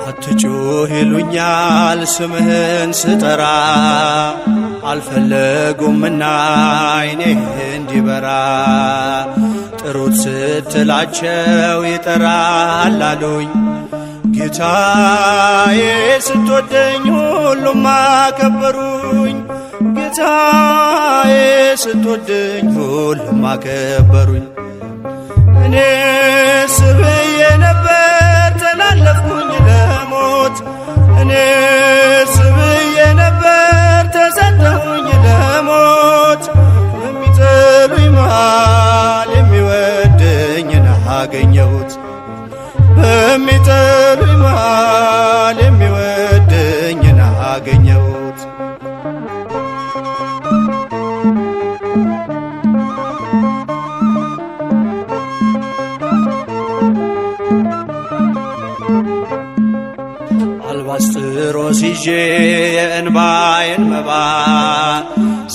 አትጩህ ይሉኛል ስምህን ስጠራ አልፈለጉምና ዓይኔ እንዲበራ ጥሩት ስትላቸው ይጠራል አሉኝ። ጌታዬ ስትወደኝ ሁሉም አከበሩኝ። ጌታዬ ስትወደኝ ሁሉም አከበሩኝ። እኔስ ብዬ ነበር ተላለፍኩኝ ለሞት እኔስ ብዬ ነበር ተሰጠሁኝ ለሞት በሚጠሉኝ መሃል የሚወደኝን አገኘሁት በሚጠሉኝ መሃል የሚወደኝን አገኘሁት። አልባስጥሮስ ይዤ የእንባዬን መባ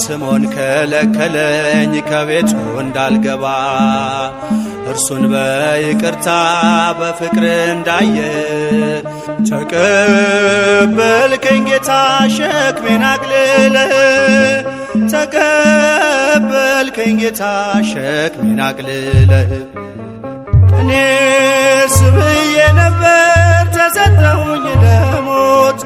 ስምዖን ከለከለኝ ከቤቱ እንዳልገባ እርሱን በይቅርታ በፍቅር እንዳየ ተቀበልከኝ ጌታ ሸክሜን አቅልለህ ተቀበልከኝ ጌታ ሸክሜን አቅልለህ እኔስ ብዬ ነበር ተሰጠሁኝ ለሞት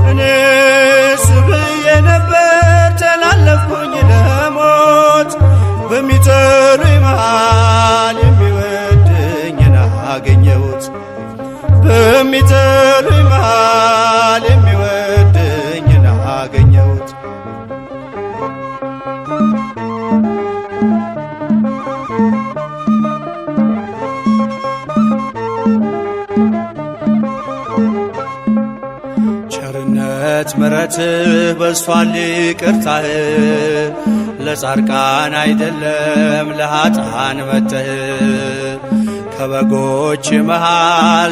እኔስ ብዬ ነበር ተላለፍኩኝ ለሞት በሚጠሉኝ መሃል የሚወደኝን አገኘሁት በሚጠሉኝ መሃል የሚወደኝን አገኘሁት። ቸርነት ምሕረትህ በዝቷል ይቅርታህ ለጻድቃን አይደለም ለኃጥአን መጥተህ ከበጎች መሃል